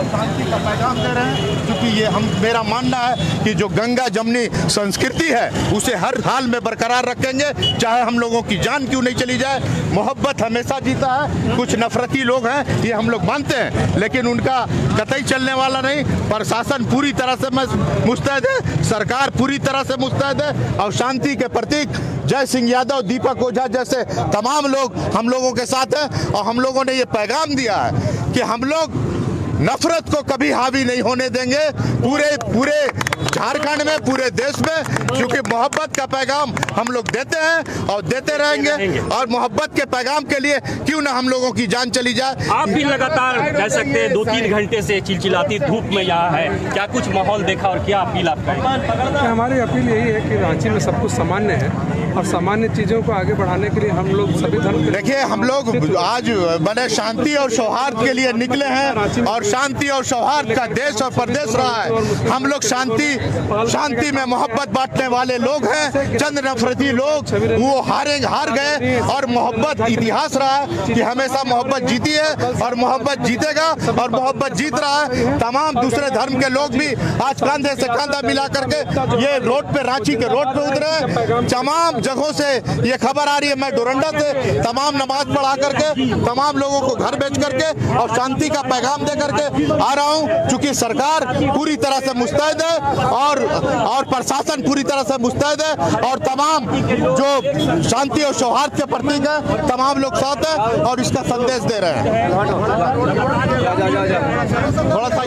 और शांति का पैगाम दे रहे हैं। क्योंकि ये मेरा मानना है कि जो गंगा जमनी संस्कृति है उसे हर हाल में बरकरार रखेंगे, चाहे हम लोगों की जान क्यों नहीं चली जाए। मोहब्बत हमेशा जीता है। कुछ नफरती लोग हैं, ये हम लोग मानते हैं, लेकिन उनका कतई चलने वाला नहीं। प्रशासन पूरी तरह से मुस्तैद है, सरकार पूरी तरह से मुस्तैद है और शांति के प्रतीक जय सिंह यादव, दीपक ओझा जैसे तमाम लोग हम लोगों के साथ हैं। और हम लोगों ने ये पैगाम दिया है कि हम लोग नफरत को कभी हावी नहीं होने देंगे पूरे झारखंड में, पूरे देश में, क्योंकि मोहब्बत का पैगाम हम लोग देते हैं और देते रहेंगे। और मोहब्बत के पैगाम के लिए क्यों ना हम लोगों की जान चली जाए। आप भी लगातार कह सकते हैं 2-3 घंटे से चिलचिलाती धूप में यहाँ है, क्या कुछ माहौल देखा और क्या अपील आप करेंगे? हमारी अपील यही है कि रांची में सब कुछ सामान्य है और सामान्य चीज़ों को आगे बढ़ाने के लिए हम लोग सभी धर्म, देखिए हम लोग आज बड़े शांति और सौहार्द के लिए निकले हैं और शांति और सौहार्द का देश और प्रदेश रहा है। हम लोग शांति में मोहब्बत बांटने वाले लोग हैं। चंद नफरती लोग वो हार गए और मोहब्बत इतिहास रहा है कि हमेशा मोहब्बत जीती है और मोहब्बत जीतेगा और मोहब्बत जीत रहा है। तमाम दूसरे धर्म के लोग भी आज कंधे से कंधा मिला करके ये रोड पे, रांची के रोड पे उतरे हैं। तमाम जगहों से ये खबर आ रही है। मैं डोरंडा से तमाम नमाज पढ़ा करके, तमाम लोगों को घर बेच करके और शांति का पैगाम दे करके आ रहा हूं। चूंकि सरकार पूरी तरह से मुस्तैद है और प्रशासन पूरी तरह से मुस्तैद है और तमाम जो शांति और सौहार्द के प्रतीक है तमाम लोग साथ हैं और इसका संदेश दे रहे हैं। थोड़ा सा